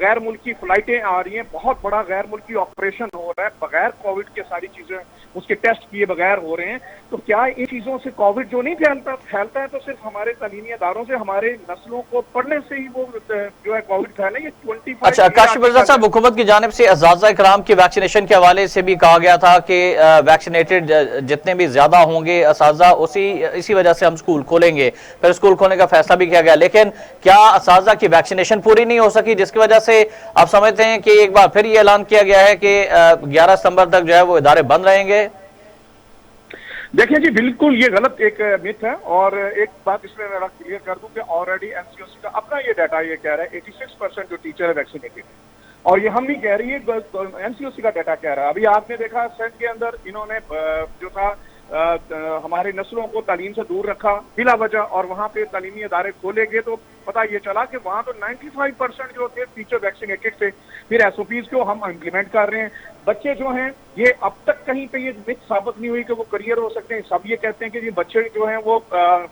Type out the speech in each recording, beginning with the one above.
غیر ملکی فلائٹیں آ رہی ہیں، بہت بڑا غیر ملکی آپریشن ہو رہا ہے، بغیر کووڈ کے ساری چیزیں اس کے ٹیسٹ کیے بغیر ہو رہے ہیں. تو کیا ان چیزوں سے کووڈ جو نہیں پھیلتا ہے تو صرف ہمارے تعلیمی اداروں سے، ہمارے نسلوں کو پڑھنے سے ہی وہ جو ہے کووڈ پھیلے؟ یہ 25 اچھا کاشف مرزا صاحب، حکومت کی جانب سے اساتذہ کرام کی ویکسینیشن کے حوالے سے بھی کہا گیا تھا کہ ویکسینیٹڈ جتنے بھی زیادہ ہوں گے اساتذہ اسی وجہ سے ہم اسکول کھولیں گے. پھر اسکول کھولنے کا فیصلہ بھی کیا گیا، لیکن کیا اساتذہ کی ویکسینیشن پوری نہیں ہو سکی، جس کی وجہ سے آپ سمجھتے ہیں کہ ایک بار پھر یہ اعلان کیا گیا ہے کہ 11 ستمبر تک جو ہے وہ ادارے بند رہیں گے؟ دیکھیں جی، بالکل یہ غلط ایک مت ہے. اور ایک بات اس میں میں کلیئر کر دوں کہ آلریڈی این سی او سی کا اپنا یہ ڈیٹا یہ کہہ رہا ہے 86% جو ٹیچر ہے ویکسینیٹڈ ہے. اور یہ ہم نہیں کہہ رہی ہے، این سی او سی کا ڈیٹا کہہ رہا ہے. ابھی آپ نے دیکھا سیٹ کے اندر انہوں نے جو تھا ہمارے نسلوں کو تعلیم سے دور رکھا بلا وجہ، اور وہاں پہ تعلیمی ادارے کھولے گئے تو پتہ یہ چلا کہ وہاں تو 95% جو تھے ٹیچر ویکسینیٹڈ تھے. پھر ایس او پیز کو ہم امپلیمنٹ کر رہے ہیں. بچے جو ہیں یہ اب تک کہیں پہ یہ مت ثابت نہیں ہوئی کہ وہ کریئر ہو سکتے ہیں. سب یہ کہتے ہیں کہ یہ بچے جو ہیں وہ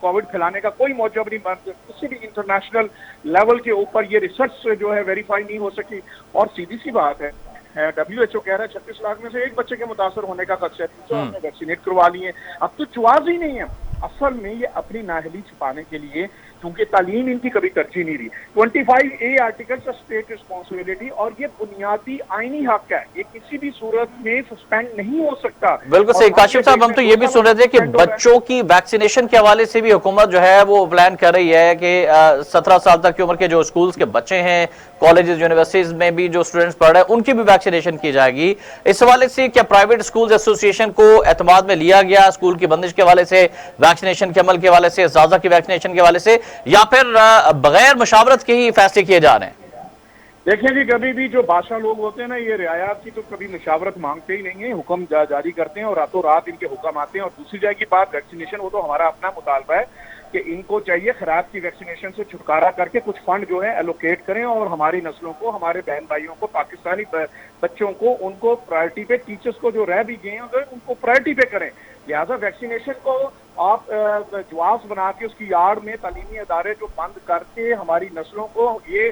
کووڈ پھیلانے کا کوئی موجب نہیں بنتے. کسی بھی انٹرنیشنل لیول کے اوپر یہ ریسرچ جو ہے ویریفائی نہیں ہو سکی. اور سیدھی سی بات ہے، WHO کہہ رہا ہے 36 لاکھ میں سے ایک بچے کے متاثر ہونے کا خدشہ ہے. تو ہم نے ویکسینیٹ کروا لی ہیں. اب تو چواز ہی نہیں ہے. اصل میں یہ اپنی نااہلی چھپانے کے لیے، کیونکہ تعلیم ان کی کبھی ترجیح نہیں رہی. 25A آرٹیکل سے اسٹیٹ رسپانسبلٹی، اور یہ بنیادی آئینی حق ہے، یہ کسی بھی صورت میں سسپینڈ نہیں ہو سکتا. بالکل صحیح کاشف صاحب، ہم تو یہ بھی سن رہے تھے کہ بچوں کی ویکسینیشن کے حوالے سے بھی حکومت جو ہے وہ پلان کر رہی ہے کہ 17 سال تک کی عمر کے جو اسکولز کے بچے ہیں، کالجز یونیورسٹیز میں بھی جو اسٹوڈنٹس پڑھ رہے ہیں، ان کی بھی ویکسینیشن کی جائے گی. اس حوالے سے کیا پرائیویٹ اسکولز ایسوسی ایشن کو اعتماد میں لیا گیا اسکول کی بندش کے حوالے سے، ویکسینیشن کے عمل کے حوالے سے، اساتذہ کی ویکسینیشن کے حوالے سے، یا پھر بغیر مشاورت کے ہی فیصلے کیے جا رہے ہیں؟ دیکھیں جی، کبھی بھی جو بادشاہ لوگ ہوتے ہیں نا، یہ رعایات کی تو کبھی مشاورت مانگتے ہی نہیں ہیں. حکم جاری کرتے ہیں اور راتوں رات ان کے حکم آتے ہیں. اور دوسری جائے کی بات ویکسینیشن، وہ تو ہمارا اپنا مطالبہ ہے کہ ان کو چاہیے خراب کی ویکسینیشن سے چھٹکارا کر کے کچھ فنڈ جو ہے ایلوکیٹ کریں، اور ہماری نسلوں کو، ہمارے بہن بھائیوں کو، پاکستانی بچوں کو، ان کو پرائرٹی پہ، ٹیچرز کو جو رہ بھی گئے ہیں ان کو پرائرٹی پہ کریں. لہٰذا ویکسینیشن کو آپ جواز بنا کے اس کی آڑ میں تعلیمی ادارے جو بند کر کے ہماری نسلوں کو، یہ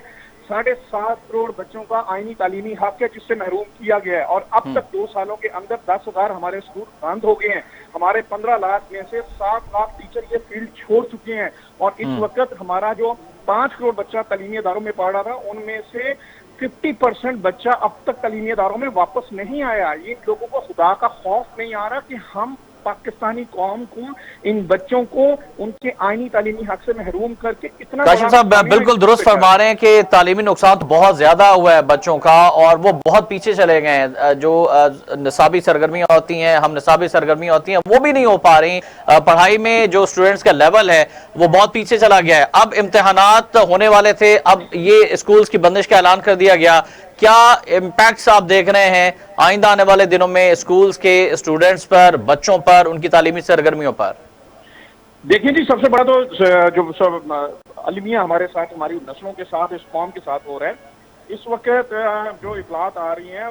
7.5 کروڑ بچوں کا آئینی تعلیمی حق ہے جس سے محروم کیا گیا ہے. اور اب تک 2 سالوں کے اندر 10,000 ہمارے اسکول بند ہو گئے ہیں. ہمارے 15 لاکھ میں سے 7 لاکھ ٹیچر یہ فیلڈ چھوڑ چکے ہیں. اور اس وقت ہمارا جو 5 کروڑ بچہ تعلیمی اداروں میں پڑھ رہا تھا، ان میں سے 50% بچہ اب تک تعلیمی اداروں میں واپس نہیں آیا. یہ لوگوں کو خدا کا خوف نہیں آ رہا کہ ہم پاکستانی قوم کو، ان بچوں کو ان کے آئینی تعلیمی حق سے محروم کر کے اتنا. کاشف صاحب بالکل درست فرما رہے ہیں کہ تعلیمی نقصان بہت زیادہ ہوا ہے بچوں کا، اور وہ بہت پیچھے چلے گئے ہیں. جو نصابی سرگرمیاں ہوتی ہیں، ہم نصابی سرگرمیاں ہوتی ہیں، وہ بھی نہیں ہو پا رہی. پڑھائی میں جو اسٹوڈنٹس کا لیول ہے وہ بہت پیچھے چلا گیا ہے. اب امتحانات ہونے والے تھے، اب یہ اسکولز کی بندش کا اعلان کر دیا گیا. کیا امپیکٹس آپ دیکھ رہے ہیں آئندہ آنے والے دنوں میں اسکولز کے اسٹوڈنٹس پر، بچوں پر، ان کی تعلیمی سرگرمیوں پر؟ دیکھیں جی، سب سے بڑا تو جو سب المیہ ہمارے ساتھ، ہماری نسلوں کے ساتھ، اس قوم کے ساتھ ہو رہا ہے. اس وقت جو اطلاعات آ رہی ہیں،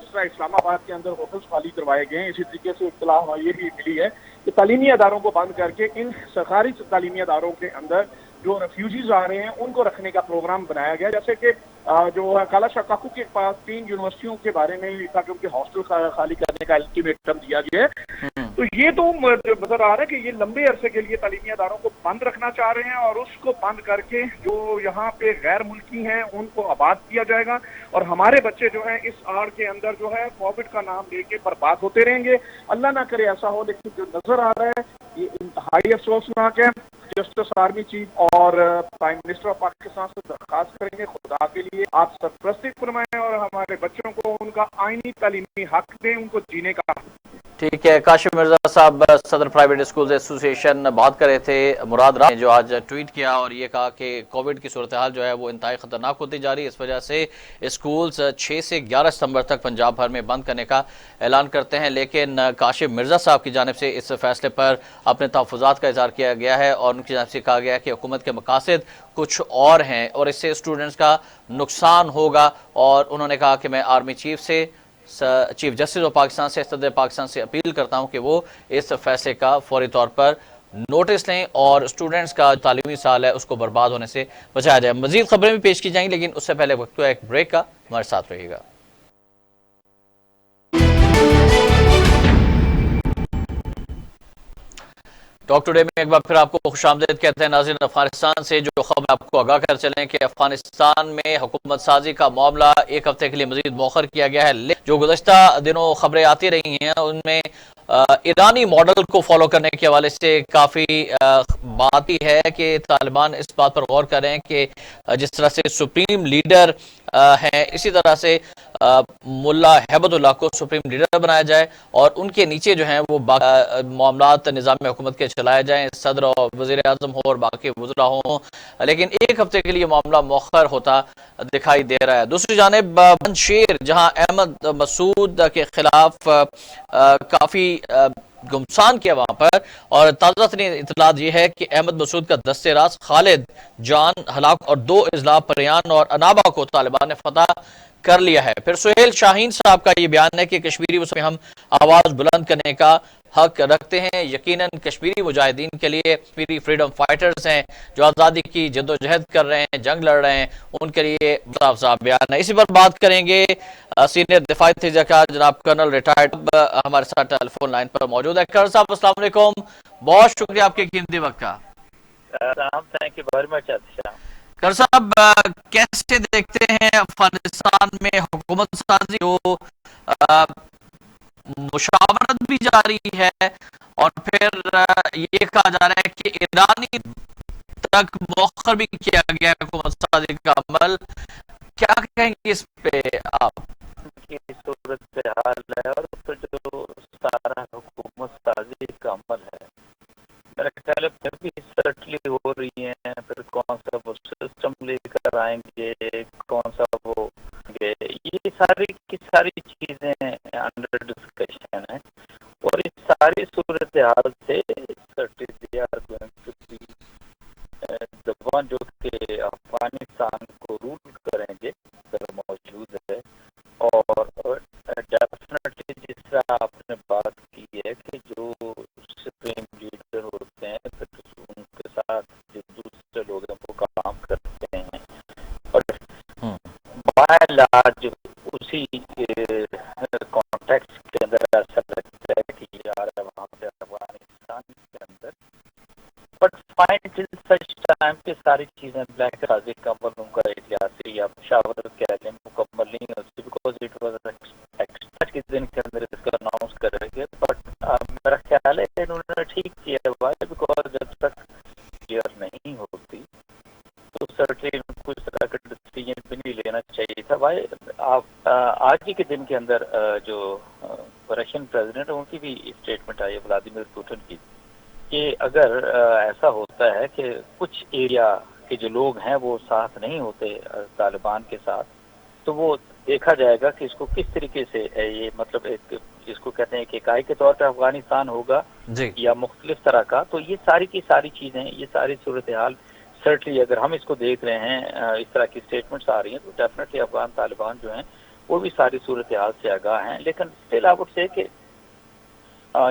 جس طرح اسلام آباد کے اندر ہوٹلز خالی کروائے گئے ہیں، اسی طریقے سے اطلاع یہ بھی ملی ہے کہ تعلیمی اداروں کو بند کر کے ان سرکاری تعلیمی اداروں کے اندر جو ریفیوجیز آ رہے ہیں ان کو رکھنے کا پروگرام بنایا گیا. جیسے کہ جو کالا شاہ کاکو کے پاس 3 یونیورسٹیوں کے بارے میں لکھا کہ ان کے ہاسٹل خالی کرنے کا الٹیمیٹم دیا گیا ہے. تو یہ تو نظر آ رہا ہے کہ یہ لمبے عرصے کے لیے تعلیمی اداروں کو بند رکھنا چاہ رہے ہیں، اور اس کو بند کر کے جو یہاں پہ غیر ملکی ہیں ان کو آباد کیا جائے گا. اور ہمارے بچے جو ہیں اس آڑ کے اندر جو ہے کووڈ کا نام لے کے برباد ہوتے رہیں گے. اللہ نہ کرے ایسا ہو، لیکن جو نظر آ رہا ہے یہ انتہائی افسوسناک ہے. جسٹس آرمی چیف اور پرائم منسٹر آف پاکستان سے درخواست کریں گے خدا کے لیے آپ سرپرستی فرمائیں اور ہمارے بچوں کو ان کا آئینی تعلیمی حق دیں، ان کو جینے کا. ٹھیک ہے. کاشف مرزا صاحب صدر پرائیویٹ اسکولز ایسوسی ایشن بات کر رہے تھے. مراد راہ نے جو آج ٹویٹ کیا اور یہ کہا کہ کووڈ کی صورتحال جو ہے وہ انتہائی خطرناک ہوتی جا رہی ہے، اس وجہ سے اسکولز 6 سے 11 ستمبر تک پنجاب بھر میں بند کرنے کا اعلان کرتے ہیں. لیکن کاشف مرزا صاحب کی جانب سے اس فیصلے پر اپنے تحفظات کا اظہار کیا گیا ہے، اور ان کی جانب سے کہا گیا ہے کہ حکومت کے مقاصد کچھ اور ہیں اور اس سے اسٹوڈنٹس کا نقصان ہوگا. اور انہوں نے کہا کہ میں آرمی چیف سے، چیف جسٹس آف پاکستان سے، صدر پاکستان سے اپیل کرتا ہوں کہ وہ اس فیصلے کا فوری طور پر نوٹس لیں اور اسٹوڈنٹس کا تعلیمی سال ہے اس کو برباد ہونے سے بچایا جائے۔ مزید خبریں بھی پیش کی جائیں لیکن اس سے پہلے وقت ہے ایک بریک کا، ہمارے ساتھ رہیے گا۔ ٹاک ٹوڈے میں ایک بار پھر آپ کو خوش آمدید کہتے ہیں ناظرین۔ افغانستان سے جو خبر آپ کو آگاہ کر چلیں کہ افغانستان میں حکومت سازی کا معاملہ ایک ہفتے کے لیے مزید مؤخر کیا گیا ہے، جو گزشتہ دنوں خبریں آتی رہی ہیں ان میں ایرانی ماڈل کو فالو کرنے کے حوالے سے کافی بات ہی ہے کہ طالبان اس بات پر غور کریں کہ جس طرح سے سپریم لیڈر ہیں اسی طرح سے ملا ہیبت اللہ کو سپریم لیڈر بنایا جائے اور ان کے نیچے جو ہیں وہ معاملات نظام حکومت کے چلائے جائیں، صدر اور وزیر اعظم ہو اور باقی وزراء ہوں، لیکن ایک ہفتے کے لیے معاملہ مؤخر ہوتا دکھائی دے رہا ہے۔ دوسری جانب پنجشیر جہاں احمد مسعود کے خلاف کافی گمسان کیا وہاں پر، اور تازہ ترین اطلاعات یہ ہے کہ احمد مسعود کا دست راست خالد جان ہلاک اور 2 اضلاع پریان اور انابا کو طالبان نے فتح کر لیا ہے۔ پھر سہیل شاہین صاحب کا یہ بیان ہے کہ کشمیری اس میں ہم آواز بلند کرنے کا حق رکھتے ہیں، یقیناً کشمیری مجاہدین کے لیے کشمیری فریڈم فائٹرز ہیں جو آزادی کی جد و جہد کر رہے ہیں، جنگ لڑ رہے ہیں، ان کے لیے صاف صاف بیان ہے۔ اسی پر بات کریں گے سینئر دفاعی تجزیہ کار جناب کرنل ریٹائرڈ ہمارے ساتھ ٹیلی فون لائن پر موجود ہے۔ کرنل صاحب السلام علیکم، بہت شکریہ آپ کے قیمتی وقت کا۔ Thank you very much. Colonel صاحب کیسے دیکھتے ہیں افغانستان میں حکومت سازی جو مشاورت بھی جاری ہے اور پھر یہ کہا جا رہا ہے کہ ایرانی تک مؤخر بھی کیا گیا ہے حکومت سازی کا عمل، کیا کہیں گے اس پہ آپ؟ کی صورت حال ہے اور پھر جو سارا حکومت سازی کا عمل ہے میرے خیال ہے بھی سٹلی ہو رہی ہیں، پھر کون سا وہ سسٹم لے کر آئیں گے، کون سا وہ یہ ساری کی ساری چیزیں انڈر ڈسکشن ہیں اور اس ساری صورت حال سے زبان جو کہ افغانستان کو رول کریں گے اگر موجود ہے، اور ڈیفینیٹلی جس طرح آپ نے بات کی ہے کہ جو سپریم لیڈر ہوتے ہیں پھر ان کے ساتھ جو دوسرے لوگ ہیں وہ کام کرتے ہیں اور بائی لارج اسی کانٹیکس کے اندر ایسا لگتا ہے کہ یار وہاں پہ افغانستان کے اندر but fine till such time پہ ساری چیزیں بلیک سازی کا عمل ان کا احتیاطی یا مشاورت کہہ لیں مکمل نہیں ہوتی بیکاز اٹ واز ایکسٹرا کے دن کے اندر اس کا اناؤنس کریں گے، بٹ میرا خیال ہے انہوں نے ٹھیک کیا ہے بھائی، بیکاز جب تک کلیئر نہیں ہوتی تو سرٹلی کو اس طرح کا ڈیسیجن بھی نہیں لینا چاہیے تھا بھائی۔ آپ آج ہی کے دن کے اندر جو رشین پریزیڈنٹ ان کی بھی اسٹیٹمنٹ آئی ہے ولادیمیر پوٹن کی کہ اگر ایسا ہوتا ہے کہ کچھ ایریا کے جو لوگ ہیں وہ ساتھ نہیں ہوتے طالبان کے ساتھ تو وہ دیکھا جائے گا کہ اس کو کس طریقے سے یہ مطلب ایک جس کو کہتے ہیں کہ اکائی کے طور پہ افغانستان ہوگا یا مختلف طرح کا، تو یہ ساری کی ساری چیزیں یہ ساری صورتحال سرٹلی اگر ہم اس کو دیکھ رہے ہیں اس طرح کی اسٹیٹمنٹس آ رہی ہیں تو ڈیفینیٹلی افغان طالبان جو ہیں وہ بھی ساری صورتحال سے آگاہ ہیں، لیکن اسٹل آئی وڈ سے کہ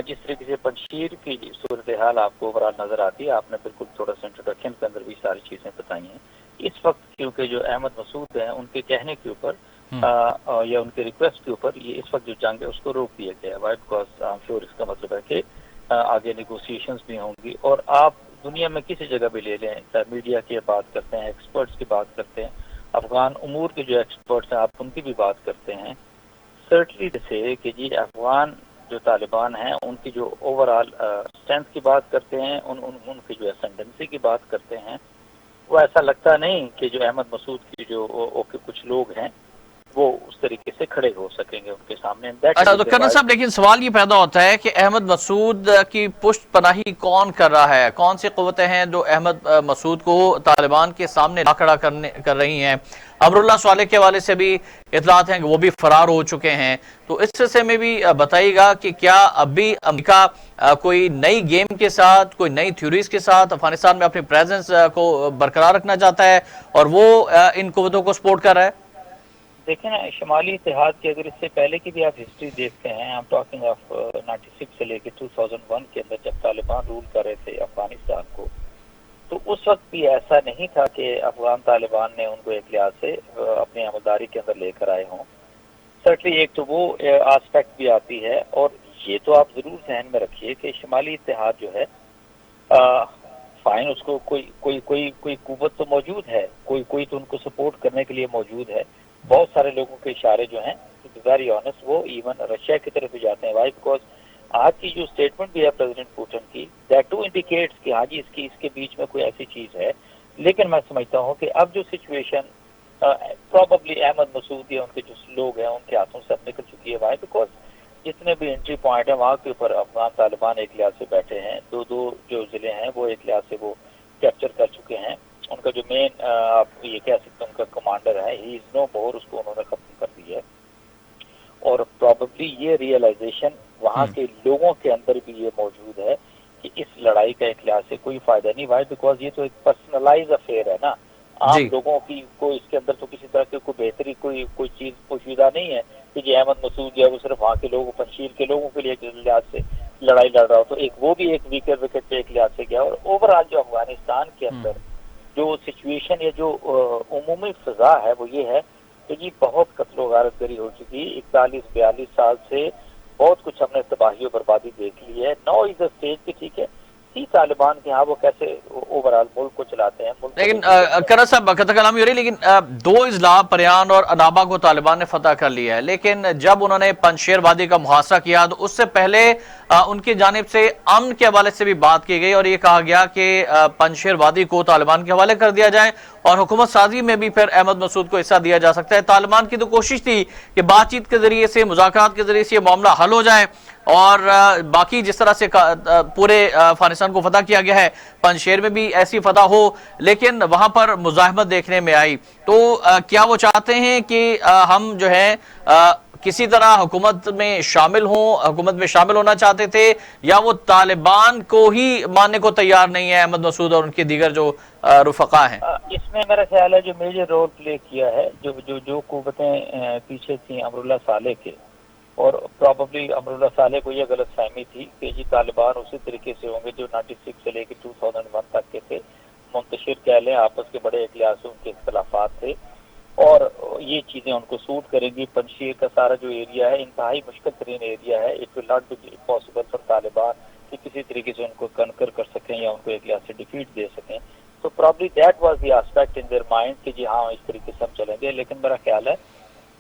جس طریقے سے پنجشیر کی صورتحال آپ کو اوورآل نظر آتی ہے، آپ نے بالکل تھوڑا سا انٹروڈکشن کے اندر بھی ساری چیزیں بتائی ہیں۔ اس وقت کیونکہ جو احمد مسعود ہیں ان کے کہنے کے اوپر یا ان کے ریکویسٹ کے اوپر یہ اس وقت جو جنگ ہے اس کو روک دیا گیا ہے، بیکاز آئی ایم شیور اس کا مطلب ہے کہ آگے نیگوسیشنز بھی ہوں گی، اور آپ دنیا میں کسی جگہ بھی لے لیں، میڈیا کی بات کرتے ہیں، ایکسپرٹس کی بات کرتے ہیں، افغان امور کے جو ایکسپرٹس ہیں آپ ان کی بھی بات کرتے ہیں، سرٹلی سے کہ جی افغان جو طالبان ہیں ان کی جو اوور آل اسٹرینتھ کی بات کرتے ہیں، ان کی جو اسینڈنسی کی بات کرتے ہیں، وہ ایسا لگتا نہیں کہ جو احمد مسعود کی جو کچھ لوگ ہیں وہ اس طریقے سے کھڑے ہو سکیں گے ان کے سامنے۔ اچھا تو کرنل صاحب لیکن سوال یہ پیدا ہوتا ہے کہ احمد مسعود کی پشت پناہی کون کر رہا ہے؟ کون سی قوتیں ہیں جو احمد مسعود کو طالبان کے سامنے لا کھڑا کر رہی ہیں؟ امراللہ صالح کے حوالے سے بھی اطلاعات ہیں کہ وہ بھی فرار ہو چکے ہیں، تو اس سلسلے میں بھی بتائیے گا کہ کیا اب بھی امریکہ کوئی نئی گیم کے ساتھ کوئی نئی تھیوریز کے ساتھ افغانستان میں اپنی پریزنس کو برقرار رکھنا چاہتا ہے اور وہ ان قوتوں کو سپورٹ کر رہا ہے؟ دیکھیں نا شمالی اتحاد کی اگر اس سے پہلے کی بھی آپ ہسٹری دیکھتے ہیں، I'm talking of 96 سے لے کے 2001 کے اندر جب طالبان رول کر رہے تھے افغانستان کو، تو اس وقت بھی ایسا نہیں تھا کہ افغان طالبان نے ان کو ایک لحاظ سے اپنی عملداری کے اندر لے کر آئے ہوں۔ سرٹلی ایک تو وہ آسپیکٹ بھی آتی ہے، اور یہ تو آپ ضرور ذہن میں رکھیے کہ شمالی اتحاد جو ہے فائن، اس کو کوئی قوت تو موجود ہے، کوئی تو ان کو سپورٹ کرنے کے لیے موجود ہے۔ بہت سارے لوگوں کے اشارے جو ہیں ویری آنیسٹ وہ ایون رشیا کی طرف بھی جاتے ہیں۔ وائی؟ بیکاز آج کی جو اسٹیٹمنٹ بھی ہے پریزیڈنٹ پوٹن کی، دیٹ ٹو انڈیکیٹس کہ ہاں جی اس کے بیچ میں کوئی ایسی چیز ہے۔ لیکن میں سمجھتا ہوں کہ اب جو سچویشن پروبیبلی احمد مسعود یا ان کے جو لوگ ہیں ان کے ہاتھوں سے اب نکل چکی ہے۔ وائی؟ بیکاز جتنے بھی انٹری پوائنٹ ہیں وہاں کے اوپر افغان طالبان ایک لحاظ سے بیٹھے ہیں، دو جو ضلع ہیں وہ ایک لحاظ سے وہ کیپچر کر چکے ہیں۔ ان کا جو مین آپ یہ کہہ سکتے ہیں ان کا کمانڈر ہے، ہی از نو مور، اس کو انہوں نے ختم کر دیا ہے۔ اور پروبیبلی یہ ریئلائزیشن وہاں کے لوگوں کے اندر بھی یہ موجود ہے کہ اس لڑائی کا ایک لحاظ سے کوئی فائدہ نہیں۔ وائی؟ بیکاز یہ تو ایک پرسنلائز افیئر ہے نا، عام لوگوں کی کوئی اس کے اندر تو کسی طرح کی کوئی بہتری کوئی چیز پوشیدہ نہیں ہے کہ جی احمد مسعود جو ہے وہ صرف وہاں کے لوگوں پنشیر کے لوگوں کے لیے ایک لحاظ سے لڑائی لڑ رہا ہو، تو ایک وہ بھی ایک ویکر وکٹ پہ ایک لحاظ سے گیا۔ اور اوور آل جو افغانستان کے اندر جو سچویشن یا جو عمومی فضا ہے وہ یہ ہے کہ جی بہت قتل و غارت گری ہو چکی، 41-42 سال سے بہت کچھ ہم نے تباہی و بربادی دیکھ لی ہے۔ نو از اے اسٹیج کہ ٹھیک ہے طالبان کے ہاں وہ کیسے اوور آل ملک کو چلاتے ہیں۔ لیکن کرا صاحب قطع کلامی ہو رہی، لیکن 2 اضلاع پریان اور انابا کو طالبان نے فتح کر لیا ہے، لیکن جب انہوں نے پنجشیر وادی کا محاصرہ کیا تو اس سے پہلے ان کی جانب سے امن کے حوالے سے بھی بات کی گئی اور یہ کہا گیا کہ پنجشیر وادی کو طالبان کے حوالے کر دیا جائے اور حکومت سازی میں بھی پھر احمد مسعود کو حصہ دیا جا سکتا ہے۔ طالبان کی تو کوشش تھی کہ بات چیت کے ذریعے سے، مذاکرات کے ذریعے سے یہ معاملہ حل ہو جائے، اور باقی جس طرح سے پورے افغانستان کو فتح کیا گیا ہے پنجشیر میں بھی ایسی فتح ہو، لیکن وہاں پر مزاحمت دیکھنے میں آئی۔ تو کیا وہ چاہتے ہیں کہ ہم جو ہے کسی طرح حکومت میں شامل ہونا چاہتے تھے، یا وہ طالبان کو ہی ماننے کو تیار نہیں ہے احمد مسعود اور ان کے دیگر جو رفقا ہیں؟ اس میں میرا خیال ہے جو میجر رول پلے کیا ہے جو قوتیں پیچھے تھیں امراللہ صالح کے، اور پروبیبلی امراللہ صالح کو یہ غلط فہمی تھی کہ جی طالبان اسی طریقے سے ہوں گے جو 96 سے لے کے 2001 تک کے تھے، منتشر کہہ لیں، آپس کے بڑے ایک لحاظ سے ان کے اختلافات تھے اور یہ چیزیں ان کو سوٹ کریں گی۔ پنجشیر کا سارا جو ایریا ہے انتہائی مشکل ترین ایریا ہے، it will not be possible for Taliban کہ کسی طریقے سے ان کو کنکر کر سکیں یا ان کو ایک لحاظ سے ڈیفیٹ دے سکیں۔ تو probably that was the aspect in their mind کہ جی ہاں اس طریقے سے ہم چلیں گے۔ لیکن میرا خیال ہے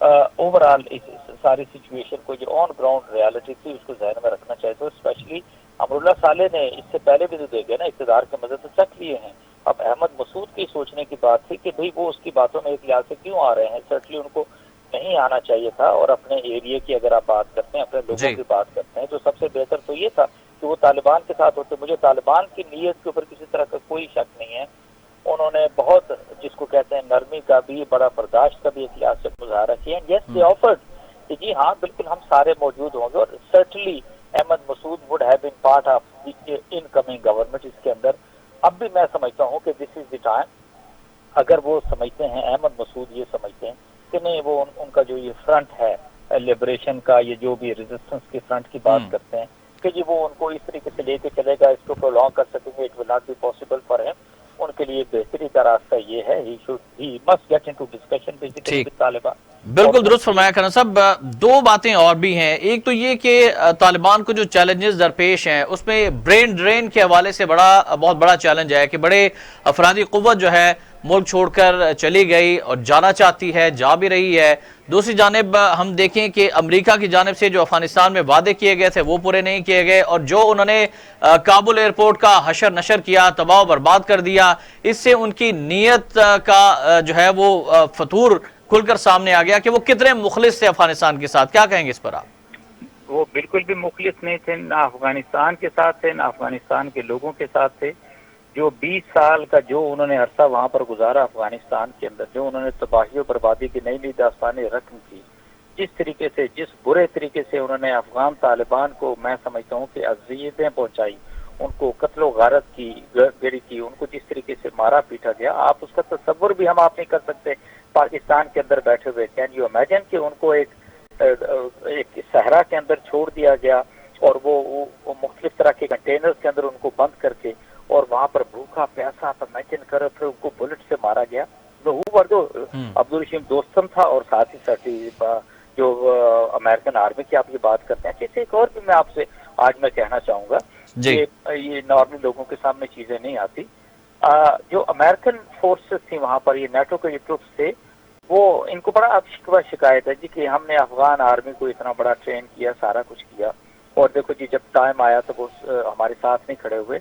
اوور آل اس ساری سچویشن کو جو آن گراؤنڈ ریالٹی تھی اس کو ذہن میں رکھنا چاہیے، تو اسپیشلی امراللہ صالح نے اس سے پہلے بھی تو دیکھے نا اقتدار کے مزے تو چکھ لیے ہیں۔ اب احمد مسعود کی سوچنے کی بات تھی کہ بھئی وہ اس کی باتوں میں ایک لحاظ سے کیوں آ رہے ہیں، سرٹلی ان کو نہیں آنا چاہیے تھا، اور اپنے ایریا کی اگر آپ بات کرتے ہیں، اپنے لوگوں کی بات کرتے ہیں، تو سب سے بہتر تو یہ تھا کہ وہ طالبان کے ساتھ ہوتے۔ مجھے طالبان کی نیت کے اوپر کسی طرح کا کوئی شک نہیں ہے، انہوں نے بہت جس کو کہتے ہیں نرمی کا بھی، بڑا برداشت کا بھی ایک لحاظ سے مظاہرہ کیا، یس دے آفرڈ کہ جی ہاں بالکل ہم سارے موجود ہوں گے، اور certainly Ahmad Massoud would have been part of incoming government اس کے اندر۔ اب بھی میں سمجھتا ہوں کہ دس از دی ٹائم، اگر وہ سمجھتے ہیں احمد مسعود یہ سمجھتے ہیں کہ نہیں وہ ان کا جو یہ فرنٹ ہے لبریشن کا، یہ جو بھی ریزسٹنس کے فرنٹ کی بات کرتے ہیں کہ جی وہ ان کو اس طریقے سے لے کے چلے گا، اس کو پرولونگ کر سکیں گے، it will not be possible for ہم۔ ان کے لیے بہتری کا راستہ یہ ہے he must get into discussion basically with Taliban. بالکل درست فرمایا کرنا صاحب۔ 2 باتیں اور بھی ہیں، ایک تو یہ کہ طالبان کو جو چیلنجز درپیش ہیں اس میں برین ڈرین کے حوالے سے بہت بڑا چیلنج ہے کہ بڑے افرادی قوت جو ہے ملک چھوڑ کر چلی گئی اور جانا چاہتی ہے، جا بھی رہی ہے۔ دوسری جانب ہم دیکھیں کہ امریکہ کی جانب سے جو افغانستان میں وعدے کیے گئے تھے وہ پورے نہیں کیے گئے، اور جو انہوں نے کابل ایئرپورٹ کا حشر نشر کیا، تباہ و برباد کر دیا، اس سے ان کی نیت کا جو ہے وہ فتور کھل کر سامنے آ گیا کہ وہ کتنے مخلص تھے افغانستان کے ساتھ۔ کیا کہیں گے اس پر آپ؟ وہ بالکل بھی مخلص نہیں تھے، نہ افغانستان کے ساتھ تھے نہ افغانستان کے لوگوں کے ساتھ تھے۔ جو 20 سال کا جو انہوں نے عرصہ وہاں پر گزارا افغانستان کے اندر، جو انہوں نے تباہی و بربادی کی نئی نئی داستانیں رقم کی، جس طریقے سے جس برے طریقے سے انہوں نے افغان طالبان کو میں سمجھتا ہوں کہ اذیتیں پہنچائی، ان کو قتل و غارت کی گری کی، ان کو جس طریقے سے مارا پیٹا گیا، آپ اس کا تصور بھی ہم آپ نہیں کر سکتے پاکستان کے اندر بیٹھے ہوئے. کین یو امیجن کہ ان کو ایک صحرا کے اندر چھوڑ دیا گیا اور وہ مختلف طرح کے کنٹینرز کے اندر ان کو بند کر کے اور وہاں پر بھوکا پیاسا امیجن کرو پھر ان کو بلٹ سے مارا گیا. عبدالرشیم دوستم تھا اور ساتھ ہی ساتھ جو امریکن آرمی کی آپ یہ بات کرتے ہیں. جیسے ایک اور بھی میں آپ سے آج میں کہنا چاہوں گا کہ یہ نارمل لوگوں کے سامنے چیزیں نہیں آتی. جو امریکن فورسز تھی وہاں پر یہ نیٹو کے ٹروپس تھے وہ ان کو بڑا اب شکوہ شکایت ہے جی کہ ہم نے افغان آرمی کو اتنا بڑا ٹرین کیا سارا کچھ کیا اور دیکھو جی جب ٹائم آیا تو وہ ہمارے ساتھ نہیں کھڑے ہوئے.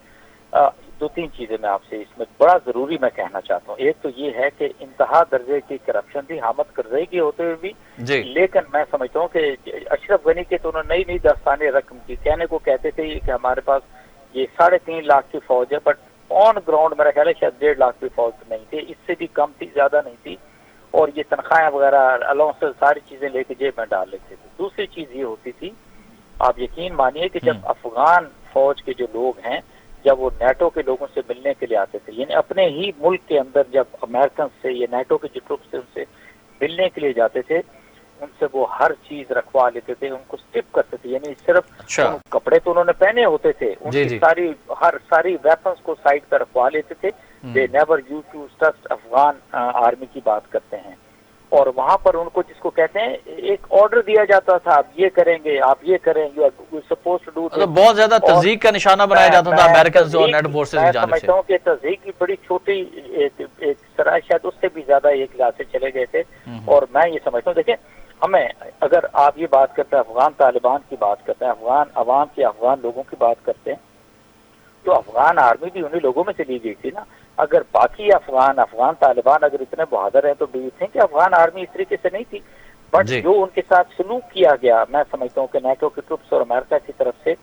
دو تین چیزیں میں آپ سے اس میں بڑا ضروری میں کہنا چاہتا ہوں. ایک تو یہ ہے کہ انتہا درجے کی کرپشن تھی حامد کرزئی کی ہوتے ہوئے بھی لیکن میں سمجھتا ہوں کہ اشرف غنی کے تو انہوں نے نئی داستانیں رقم کی کہنے کو کہتے تھے کہ ہمارے پاس یہ 3.5 لاکھ کی فوج ہے بٹ آن گراؤنڈ میرا خیال ہے شاید 1.5 لاکھ کی فوج نہیں تھی اس سے بھی کم تھی زیادہ نہیں تھی اور یہ تنخواہیں وغیرہ الاؤنسز ساری چیزیں لے کے جیب میں ڈال لیتے تھے. دوسری چیز یہ ہوتی تھی آپ یقین مانیے کہ جب افغان فوج کے جو لوگ ہیں جب وہ نیٹو کے لوگوں سے ملنے کے لیے آتے تھے یعنی اپنے ہی ملک کے اندر جب امریکن سے یا نیٹو کے جو ٹروپ سے ان سے ملنے کے لیے جاتے تھے ان سے وہ ہر چیز رکھوا لیتے تھے ان کو اسٹپ کرتے تھے یعنی صرف کپڑے تو انہوں نے پہنے ہوتے تھے ان کی ساری ویپنس کو سائڈ پر رکھوا لیتے تھے. They never used to trust Afghan army کی بات کرتے ہیں اور وہاں پر ان کو جس کو کہتے ہیں ایک آرڈر دیا جاتا تھا آپ یہ کریں گے آپ یہ کریں گے سپوز ٹو ڈو بہت زیادہ تزیق کا نشانہ بنایا جاتا تھا امریکنز اور نیٹو فورسز کی جانب سے. میں سمجھتا ہوں کہ تزیق کی بڑی چھوٹی ایک سرائے شاید اس سے بھی زیادہ ایک لحاظ سے چلے گئے تھے اور میں یہ سمجھتا ہوں دیکھیں ہمیں اگر آپ یہ بات کرتے ہیں افغان طالبان کی بات کرتے ہیں افغان عوام کے افغان لوگوں کی بات کرتے ہیں تو افغان آرمی بھی انہی لوگوں میں چلی گئی تھی نا. اگر باقی افغان طالبان اگر اتنے بہادر ہیں تو ڈو یو تھنک کہ افغان آرمی اس طریقے سے نہیں تھی بٹ جو ان کے ساتھ سلوک کیا گیا میں سمجھتا ہوں کہ نیٹو کے ٹروپس اور امریکہ کی طرف سے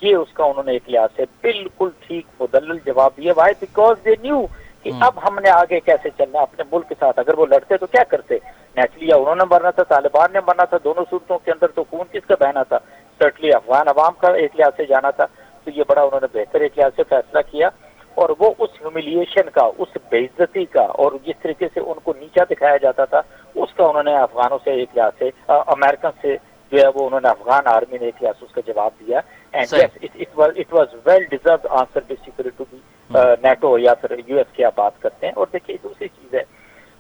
یہ اس کا انہوں نے ایک لحاظ سے بالکل ٹھیک مدلل جواب دیا. وائی بیکاز دے نیو کہ اب ہم نے آگے کیسے چلنا اپنے ملک کے ساتھ. اگر وہ لڑتے تو کیا کرتے نیچرلی یا انہوں نے مرنا تھا طالبان نے مرنا تھا دونوں صورتوں کے اندر تو خون کس کا بہنا تھا سرٹلی افغان عوام کا ایک لحاظ سے جانا تھا. تو یہ بڑا انہوں نے بہتر ایک لحاظ سے فیصلہ کیا اور وہ اس ہیوملیشن کا اس بے عزتی کا اور جس طریقے سے ان کو نیچا دکھایا جاتا تھا اس کا انہوں نے افغانوں سے ایک لحاظ سے امریکن سے جو ہے وہ انہوں نے افغان آرمی نے ایک لحاظ سے اس کا جواب دیا and yes it was well deserved answer basically to be NATO یا پھر یو ایس کی آپ بات کرتے ہیں. اور دیکھیے دوسری چیز ہے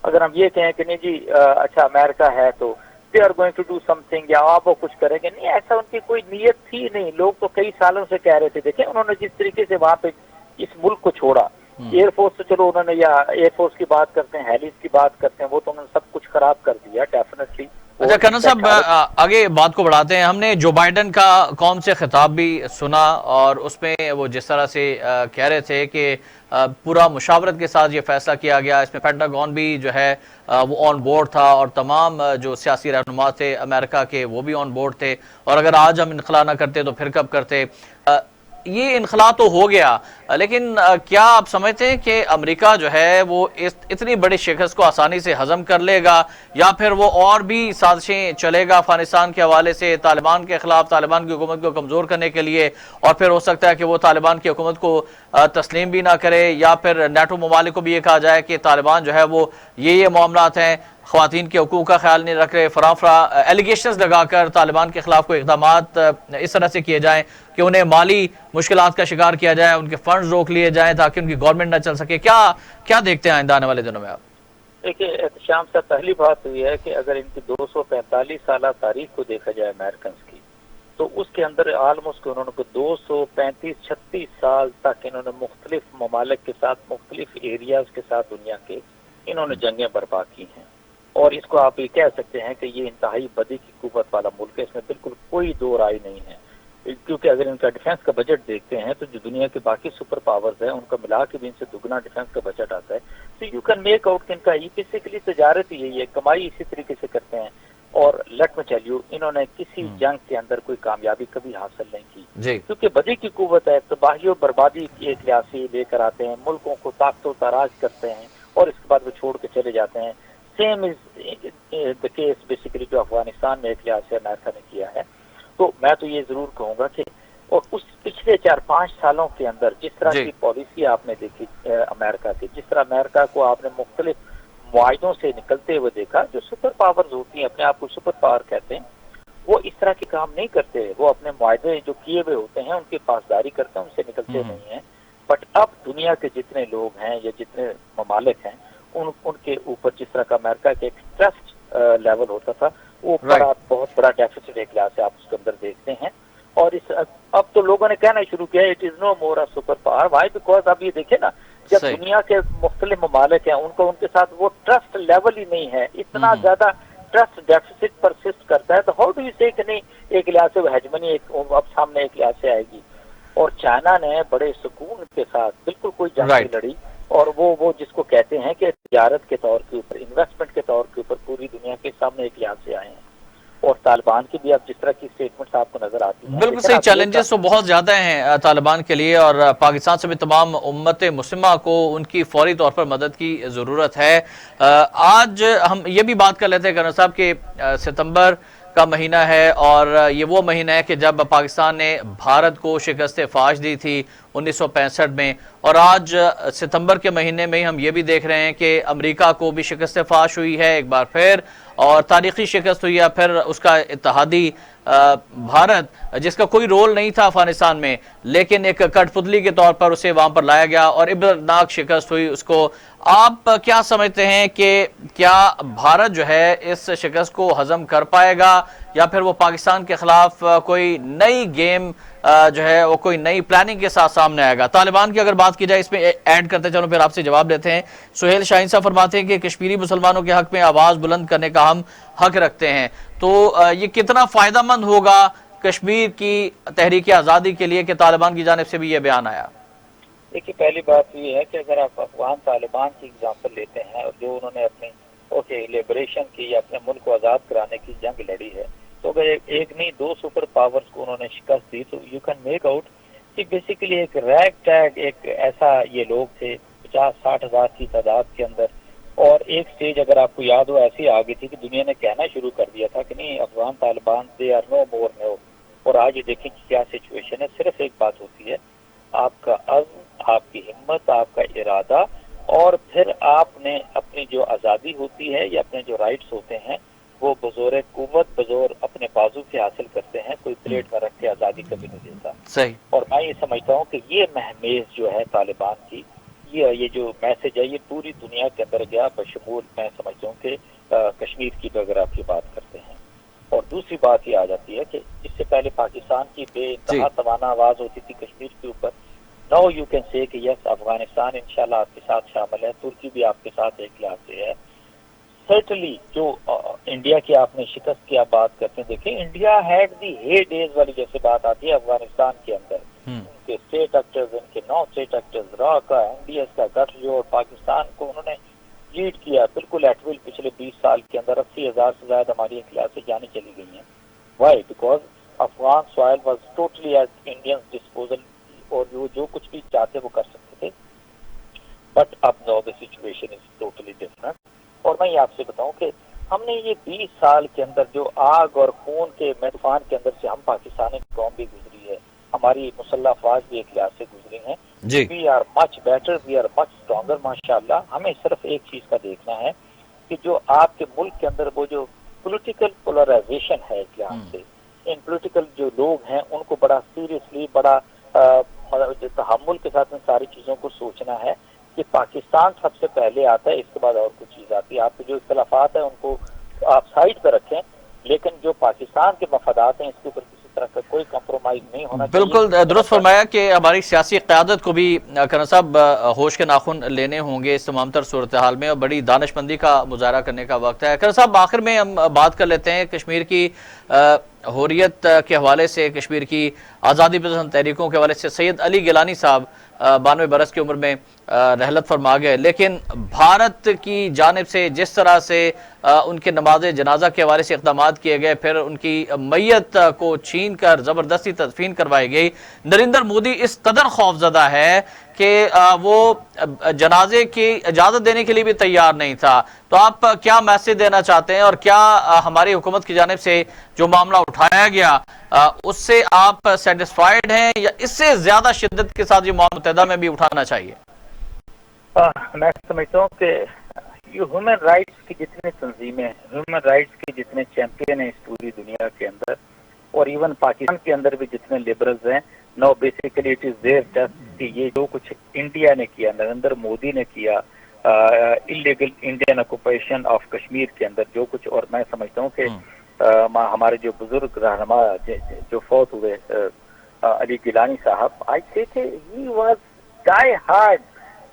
اگر ہم یہ کہیں کہ نہیں جی اچھا امریکہ ہے تو they are going to do something یا آپ وہ کچھ کریں گے نہیں ایسا ان کی کوئی نیت تھی نہیں. لوگ تو کئی سالوں سے کہہ رہے تھے دیکھیں انہوں نے جس طریقے سے وہاں پہ اس ملک کو چھوڑا ایئر فورس تو چلو انہوں نے یا ایئر فورس کی بات کرتے ہیں ہیلیز کی بات کرتے ہیں وہ تو انہوں نے سب کچھ خراب کر دیا ڈیفینیٹلی. اچھا کرنل صاحب آگے بات کو بڑھاتے ہیں. ہم نے جو بائیڈن کا قوم سے خطاب بھی سنا اور اس میں وہ جس طرح سے کہہ رہے تھے کہ پورا مشاورت کے ساتھ یہ فیصلہ کیا گیا اس میں پینٹاگون بھی جو ہے وہ آن بورڈ تھا اور تمام جو سیاسی رہنما تھے امریکہ کے وہ بھی آن بورڈ تھے اور اگر آج ہم انخلا نہ کرتے تو پھر کب کرتے. یہ انخلا تو ہو گیا لیکن کیا آپ سمجھتے ہیں کہ امریکہ جو ہے وہ اتنی بڑی شکست کو آسانی سے ہضم کر لے گا یا پھر وہ اور بھی سازشیں چلے گا افغانستان کے حوالے سے طالبان کے خلاف طالبان کی حکومت کو کمزور کرنے کے لیے اور پھر ہو سکتا ہے کہ وہ طالبان کی حکومت کو تسلیم بھی نہ کرے یا پھر نیٹو ممالک کو بھی یہ کہا جائے کہ طالبان جو ہے وہ یہ معاملات ہیں خواتین کے حقوق کا خیال نہیں رکھ رہے فراں ایلیگیشنز لگا کر طالبان کے خلاف کوئی اقدامات اس طرح سے کیے جائیں کہ انہیں مالی مشکلات کا شکار کیا جائے ان کے فنڈز روک لیے جائیں تاکہ ان کی گورنمنٹ نہ چل سکے. کیا دیکھتے ہیں آئندہ آنے والے دنوں میں آپ؟ دیکھیے احتشام صاحب پہلی بات تو یہ ہے کہ اگر ان کی 245 سالہ تاریخ کو دیکھا جائے امریکنز کی تو اس کے اندر آلموسٹ انہوں نے 235-36 سال تک انہوں نے مختلف ممالک کے ساتھ مختلف ایریاز کے ساتھ دنیا کے انہوں نے جنگیں برپا کی ہیں اور اس کو آپ یہ کہہ سکتے ہیں کہ یہ انتہائی بدی کی قوت والا ملک ہے. اس میں بالکل کوئی دو رائے نہیں ہے کیونکہ اگر ان کا ڈیفنس کا بجٹ دیکھتے ہیں تو جو دنیا کے باقی سپر پاورز ہیں ان کا ملا کے بھی ان سے دگنا ڈیفنس کا بجٹ آتا ہے. تو یو کین میک آؤٹ کہ ان کا بیسیکلی تجارت ہی یہی ہے کمائی اسی طریقے سے کرتے ہیں اور لیٹ می ٹیل یو انہوں نے کسی جنگ کے اندر کوئی کامیابی کبھی حاصل نہیں کی کیونکہ بدی کی قوت ہے تباہی و بربادی کی ایک لحاظ لے کر آتے ہیں ملکوں کو طاقت و تاراج کرتے ہیں اور اس کے بعد وہ چھوڑ کے چلے جاتے ہیں. Same is the case basically جو افغانستان میں ایک لحاظ سے امریکہ نے کیا ہے. تو میں تو یہ ضرور کہوں گا کہ اور اس پچھلے 4-5 سالوں کے اندر جس طرح کی پالیسی آپ نے دیکھی امریکہ کی جس طرح امریکہ کو آپ نے مختلف معاہدوں سے نکلتے ہوئے دیکھا. جو سپر پاورز ہوتی ہیں، اپنے آپ کو سپر پاور کہتے ہیں، وہ اس طرح کے کام نہیں کرتے. وہ اپنے معاہدے جو کیے ہوئے ہوتے ہیں ان کی پاسداری کرتے ہیں، ان سے نکلتے نہیں ہیں. بٹ اب دنیا کے جتنے لوگ ہیں یا جتنے ممالک ہیں، ان کے اوپر جس طرح کا امریکہ کے ایک ٹرسٹ لیول ہوتا تھا، وہ بہت بڑا ڈیفیسٹ ایک لحاظ سے آپ اس کے اندر دیکھتے ہیں. اور اب تو لوگوں نے کہنا شروع کیا it is no more a super power. Why? Because اب یہ دیکھیں نا، جب دنیا کے مختلف ممالک ہیں ان کے ساتھ وہ ٹرسٹ لیول ہی نہیں ہے، اتنا زیادہ ٹرسٹ ڈیفیسٹ پرسسٹ کرتا ہے. تو ہاؤ ڈو یو سے کہ نہیں ایک لحاظ سے وہ ہیجمنی اب سامنے ایک لحاظ سے آئے گی. اور چائنا نے بڑے سکون کے ساتھ بالکل کوئی جنگ نہیں لڑی، اور وہ جس کو کہتے ہیں کہ تجارت کے طور کے اوپر، انویسٹمنٹ کے طور کے اوپر پوری دنیا کے سامنے ایک لحاظ سے آئے ہیں. اور طالبان کی بھی اب جس طرح کی اسٹیٹمنٹس آپ کو نظر آتی ہیں، بالکل صحیح. چیلنجز تو بہت زیادہ ہیں طالبان کے لیے، اور پاکستان سے بھی تمام امت مسلمہ کو ان کی فوری طور پر مدد کی ضرورت ہے. آج ہم یہ بھی بات کر لیتے ہیں گورنر صاحب کہ ستمبر کا مہینہ ہے، اور یہ وہ مہینہ ہے کہ جب پاکستان نے بھارت کو شکست فاش دی تھی 1965 میں، اور آج ستمبر کے مہینے میں ہم یہ بھی دیکھ رہے ہیں کہ امریکہ کو بھی شکست فاش ہوئی ہے ایک بار پھر، اور تاریخی شکست ہوئی ہے. پھر اس کا اتحادی بھارت، جس کا کوئی رول نہیں تھا افغانستان میں، لیکن ایک کٹ پتلی کے طور پر اسے وہاں پر لایا گیا اور عبرتناک شکست ہوئی اس کو. آپ کیا سمجھتے ہیں کہ کیا بھارت جو ہے اس شکست کو ہضم کر پائے گا، یا پھر وہ پاکستان کے خلاف کوئی نئی گیم جو ہے وہ کوئی نئی پلاننگ کے ساتھ سامنے آئے گا؟ طالبان کی اگر بات کی جائے، اس میں ایڈ کرتے چلو پھر آپ سے جواب لیتے ہیں. سہیل شاہین صاحب فرماتے ہیں کہ کشمیری مسلمانوں کے حق میں آواز بلند کرنے کا ہم حق رکھتے ہیں. تو یہ کتنا فائدہ مند ہوگا کشمیر کی تحریک آزادی کے لیے کہ طالبان کی جانب سے بھی یہ بیان آیا؟ دیکھیے، پہلی بات یہ ہے کہ اگر آپ افغان طالبان کی اگزامپل لیتے ہیں، اور جو انہوں نے اپنی لیبریشن کی یا اپنے ملک کو آزاد کرانے کی جنگ لڑی ہے، تو اگر ایک نہیں دو سپر پاورز کو انہوں نے شکست دی، تو یو کین میک آؤٹ کہ بیسیکلی ایک ریگ ٹیگ ایک ایسا یہ لوگ تھے 50-60 ہزار کی تعداد کے اندر. اور ایک سٹیج اگر آپ کو یاد ہو ایسی آ گئی تھی کہ دنیا نے کہنا شروع کر دیا تھا کہ نہیں افغان طالبان دے آر نو مور نو. اور آج یہ دیکھیں کہ کیا سچویشن ہے. صرف ایک بات ہوتی ہے، آپ کا عزم، آپ کی ہمت، آپ کا ارادہ، اور پھر آپ نے اپنی جو آزادی ہوتی ہے یا اپنے جو رائٹس ہوتے ہیں وہ بزور قوت، بزور اپنے بازو سے حاصل کرتے ہیں. کوئی پلیٹ میں رکھ کے آزادی کبھی نہیں دیتا. صحیح. اور میں یہ سمجھتا ہوں کہ یہ مہمیز جو ہے طالبان کی، یہ جو میسج ہے یہ پوری دنیا کے اندر گیا، بشمول میں سمجھتا ہوں کہ کشمیر کی اگر آپ کی بات کرتے ہیں. اور دوسری بات یہ آ جاتی ہے کہ اس سے پہلے پاکستان کی بے انتہا توانا آواز ہوتی تھی کشمیر کے اوپر. نو یو کین سے کہ یس افغانستان انشاءاللہ آپ کے ساتھ شامل ہے، ترکی بھی آپ کے ساتھ ایک لحاظ سے ہے. سرٹنلی جو انڈیا کی آپ نے شکست کی آپ بات کرتے ہیں، دیکھیں انڈیا ہیڈ دی ہے ڈیز والی جیسے بات آتی ہے افغانستان کے اندر، ان کے اسٹیٹ ایکٹرز، ان کے نان اسٹیٹ ایکٹرز، را کا این ڈی ایس کا گٹھ جوڑ، پاکستان کو انہوں نے لیڈ کیا بالکل ایٹ ول. پچھلے 20 سال کے اندر 80,000 سے زیادہ ہماری انقلاب سے جانیں چلی گئی ہیں. Why? Because Afghan soil was totally at Indians disposal, اور وہ جو کچھ بھی چاہتے وہ کر سکتے تھے. بٹ اب no the situation is totally different. اور میں یہ آپ سے بتاؤں کہ ہم نے یہ 20 سال کے اندر جو آگ اور خون کے طوفان کے اندر سے ہم پاکستانی قوم بھی گزری ہے، ہماری مسلح افواج بھی ایک لحاظ سے گزری ہیں. We are much better, we are much stronger ماشاءاللہ. ہمیں صرف ایک چیز کا دیکھنا ہے کہ جو آپ کے ملک کے اندر وہ جو پولیٹیکل پولرائزیشن ہے ایک لحاظ سے، ان پولیٹیکل جو لوگ ہیں ان کو بڑا سیریسلی، بڑا تحمل کے ساتھ ان ساری چیزوں کو سوچنا ہے کہ پاکستان سب سے پہلے آتا ہے، اس کے بعد اور کچھ چیز آتی ہے. آپ کے جو اختلافات ہیں ان کو آپ سائڈ پہ رکھیں، لیکن جو پاکستان کے مفادات ہیں اس کے اوپر کسی طرح کا کوئی کمپرومائز نہیں ہونا چاہیے. بالکل درست فرمایا کہ ہماری سیاسی قیادت کو بھی کرن صاحب ہوش کے ناخن لینے ہوں گے اس تمام تر صورتحال میں، اور بڑی دانش مندی کا مظاہرہ کرنے کا وقت ہے. کرن صاحب آخر میں ہم بات کر لیتے ہیں کشمیر کی حریت کے حوالے سے، کشمیر کی آزادی پسند تحریکوں کے حوالے سے. سید علی گیلانی صاحب 92 برس کی عمر میں رحلت فرما گئے، لیکن بھارت کی جانب سے جس طرح سے ان کے نماز جنازہ کے حوالے سے اقدامات کیے گئے، پھر ان کی میت کو چھین کر زبردستی تدفین کروائی گئی، نریندر مودی اس قدر خوفزدہ ہے کہ وہ جنازے کی اجازت دینے کے لیے بھی تیار نہیں تھا. تو آپ کیا میسج دینا چاہتے ہیں، اور کیا ہماری حکومت کی جانب سے جو معاملہ اٹھایا گیا اس سے آپ سیٹسفائیڈ ہیں، یا اس سے زیادہ شدت کے ساتھ یہ معاہدہ متحدہ میں بھی اٹھانا چاہیے؟ میں سمجھتا ہوں کہ یہ ہیومن رائٹس کی جتنی تنظیمیں ہیں، ہیومن رائٹس کے جتنے چیمپئن ہیں اس پوری دنیا کے اندر، اور ایون پاکستان کے اندر بھی جتنے لبرلز ہیں، no basically it is their test کہ یہ جو کچھ انڈیا نے کیا، نریندر مودی نے کیا illegal Indian occupation of Kashmir کے اندر جو کچھ، اور میں سمجھتا ہوں کہ ہمارے جو بزرگ رہنما جو فوت ہوئے علی گیلانی صاحب، آئی سے کہ he was dye hard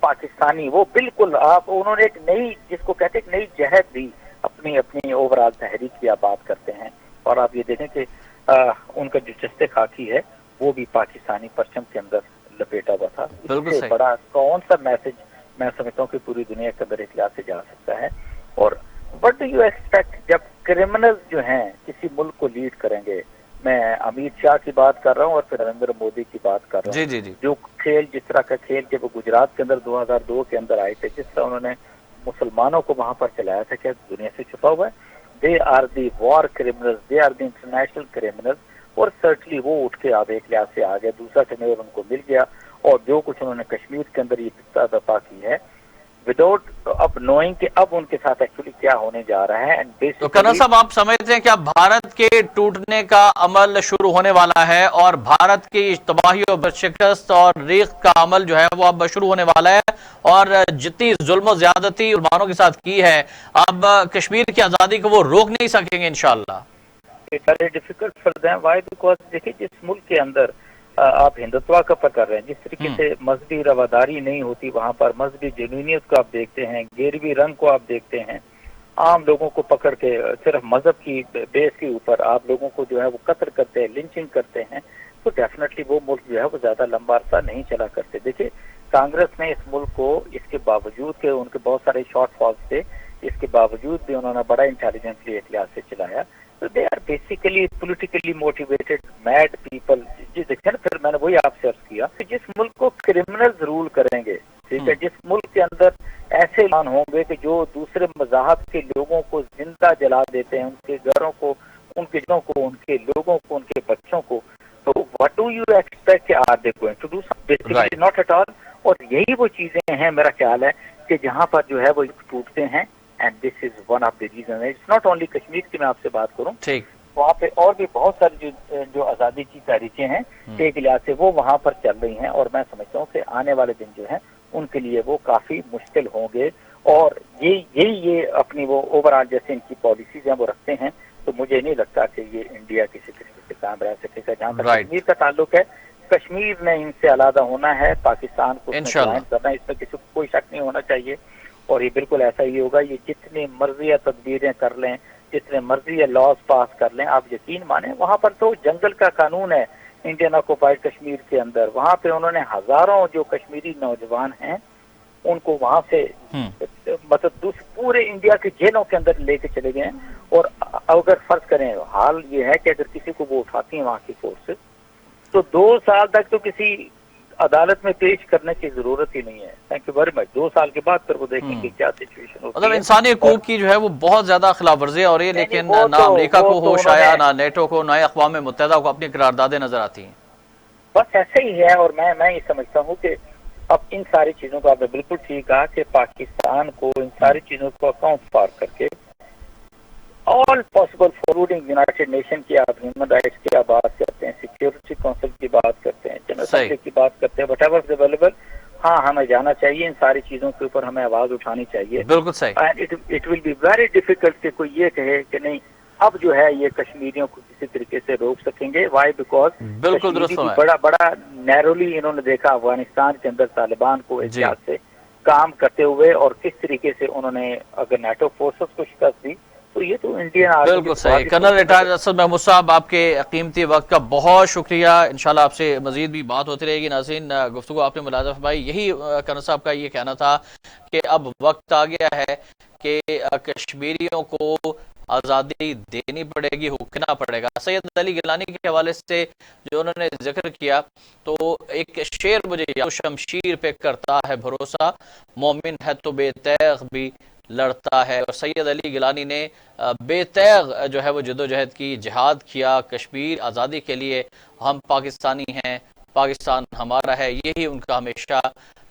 Pakistani, وہ بالکل انہوں نے ایک نئی، جس کو کہتے ہیں، ایک نئی جہد دی اپنی اوور آل تحریک کی آپ بات کرتے ہیں، اور آپ یہ دیکھیں کہ ان کا جو جستے خاکی ہے وہ بھی پاکستانی پرچم کے اندر لپیٹا ہوا تھا۔ بالکل اس سے صحیح۔ بڑا کون سا میسج میں سمجھتا ہوں کہ پوری دنیا کے اندر اخلاص سے جا سکتا ہے؟ اور وٹ ڈو یو ایکسپیکٹ جب کرمنل جو ہیں کسی ملک کو لیڈ کریں گے؟ میں امیت شاہ کی بات کر رہا ہوں اور پھر نریندر مودی کی بات کر رہا ہوں، جی جو کھیل، جس طرح کا کھیل کہ وہ گجرات کے اندر 2002 کے اندر آئے تھے، جس طرح انہوں نے مسلمانوں کو وہاں پر چلایا تھا، کیا دنیا سے چھپا ہوا ہے؟ They are the war criminals, they are the international criminals, اور سرٹنلی وہ اٹھ کے اب ایک لحاظ سے آ گئے، دوسرا ٹینیور ان کو مل گیا، اور جو کچھ انہوں نے کشمیر کے اندر یہ دفاع کی ہے وداؤٹ اب نوئنگ کہ اب ان کے ساتھ ایکچولی کیا ہونے جا رہا ہے۔ تو کرنل صاحب، آپ سمجھتے ہیں کہ اب بھارت کے ٹوٹنے کا عمل شروع ہونے والا ہے اور بھارت کی تباہی اور شکست اور ریخت کا عمل جو ہے وہ اب شروع ہونے والا ہے، اور جتنی ظلم و زیادتی مسلمانوں کے ساتھ کی ہے اب کشمیر کی آزادی کو وہ روک نہیں سکیں گے انشاءاللہ؟ Very difficult for them, why because دیکھیں جس ملک کے اندر آپ ہندوتوا کا پکڑ رہے ہیں، جس طریقے سے مذہبی رواداری نہیں ہوتی وہاں پر، مذہبی جنونیت کو آپ دیکھتے ہیں، گیروی رنگ کو آپ دیکھتے ہیں، عام لوگوں کو پکڑ کے صرف مذہب کی بیس کے اوپر آپ لوگوں کو جو ہے وہ قتل کرتے ہیں، لنچنگ کرتے ہیں، تو ڈیفینیٹلی وہ ملک جو ہے وہ زیادہ لمبا عرصہ نہیں چلا کرتے۔ دیکھیں کانگریس نے اس ملک کو، اس کے باوجود کہ ان کے بہت سارے شارٹ فالز تھے، اس کے باوجود بھی انہوں نے بڑا انٹیلیجنٹلی احتیاط سے چلایا۔ تو they are basically politically motivated mad people. جی دیکھیں نا، پھر میں نے وہی آپ سے عرض کیا کہ جس ملک کو کرمنلز رول کریں گے، ٹھیک ہے، جس ملک کے اندر ایسے اعلان ہوں گے کہ جو دوسرے مذاہب کے لوگوں کو زندہ جلا دیتے ہیں، ان کے گھروں کو، ان کے جنوں کو، ان کے لوگوں کو، ان کے بچوں کو، تو what do you expect are they going to do something? Basically not at all۔ اور یہی وہ چیزیں ہیں میرا خیال ہے کہ جہاں پر جو ہے وہ ٹوٹتے ہیں، and this is one of the reasons۔ It's not only Kashmir کی میں آپ سے بات کروں، ٹھیک، وہاں پہ اور بھی بہت ساری جو آزادی کی تحریکیں ہیں ایک لحاظ سے وہ وہاں پر چل رہی ہیں، اور میں سمجھتا ہوں کہ آنے والے دن جو ہیں ان کے لیے وہ کافی مشکل ہوں گے، اور یہ اپنی وہ اوور آل جیسے ان کی پالیسیز ہیں وہ رکھتے ہیں، تو مجھے نہیں لگتا کہ یہ انڈیا کسی طریقے سے کام رہ سکے گا۔ جہاں تک کشمیر کا تعلق ہے، کشمیر نے ان سے علیحدہ ہونا ہے، پاکستان کو جوائن کرنا ہے، اس میں کسی کو کوئی شک نہیں ہونا چاہیے، اور یہ بالکل ایسا ہی ہوگا۔ یہ جتنی مرضی تدبیریں کر لیں، جتنے مرضی لاز پاس کر لیں، آپ یقین مانیں وہاں پر تو جنگل کا قانون ہے انڈین آکوپائڈ کشمیر کے اندر، وہاں پہ انہوں نے ہزاروں جو کشمیری نوجوان ہیں ان کو وہاں سے مطلب پورے انڈیا کے جیلوں کے اندر لے کے چلے گئے ہیں، اور اگر فرض کریں، حال یہ ہے کہ اگر کسی کو وہ اٹھاتی ہیں وہاں کی فورس، تو 2 سال تک تو کسی عدالت میں پیش کرنے کی ضرورت ہی نہیں ہے۔ تھینک یو ویری مچ۔ 2 سال کے بعد پھر وہ دیکھیں گے کیا سچویشن ہوتی ہے۔ مطلب انسانی حقوق کی جو ہے وہ بہت زیادہ خلاف ورزی ہو رہی ہے، لیکن نہ امریکہ کو ہوش آیا، نہ نیٹو کو، نہ اقوام متحدہ کو اپنی قراردادیں نظر آتی ہیں۔ بس ایسے ہی ہے، اور میں یہ سمجھتا ہوں کہ اب ان ساری چیزوں کو آپ نے بالکل ٹھیک کہا کہ پاکستان کو ان ساری چیزوں کو اکاؤنٹ فار کر کے آل پاسبل فورورڈنگ یونائٹڈ نیشن کی، آپ ہیومن رائٹس کی آپ بات کرتے ہیں، سیکیورٹی کونسل کی بات کرتے ہیں، جنرل اسمبلی کی بات کرتے ہیں، وٹ ایور از اویلیبل، ہاں ہمیں جانا چاہیے، ان ساری چیزوں کے اوپر ہمیں آواز اٹھانی چاہیے۔ بالکل صحیح۔ It will be very difficult کہ کوئی یہ کہے کہ نہیں اب جو ہے یہ کشمیریوں کو کسی طریقے سے روک سکیں گے۔ وائی بیکاز بالکل درست ہے، بڑا نیرولی انہوں نے دیکھا افغانستان کے اندر طالبان کو احتیاط سے کام کرتے ہوئے، اور کس طریقے سے انہوں نے اگر نیٹو فورسز کو شکست دی، تو یہ تو انڈین آرمی۔ بالکل صحیح۔ کرنل ریٹائرڈ اسد محمود صاحب، آپ کے قیمتی وقت کا بہت شکریہ، انشاءاللہ آپ سے مزید بھی بات ہوتی رہے گی۔ ناظرین، گفتگو آپ نے ملاحظہ فرمائی، یہی کرنل صاحب کا یہ کہنا تھا کہ اب وقت آ گیا ہے کہ کشمیریوں کو آزادی دینی پڑے گی، حکنا پڑے گا۔ سید علی گیلانی کے حوالے سے جو انہوں نے ذکر کیا، تو ایک شعر مجھے یاد، شمشیر پہ کرتا ہے بھروسہ، مومن ہے تو بے تیغ بھی لڑتا ہے۔ اور سید علی گیلانی نے بے تیغ جو ہے وہ جدوجہد کی، جہاد کیا کشمیر آزادی کے لیے۔ ہم پاکستانی ہیں، پاکستان ہمارا ہے، یہی ان کا ہمیشہ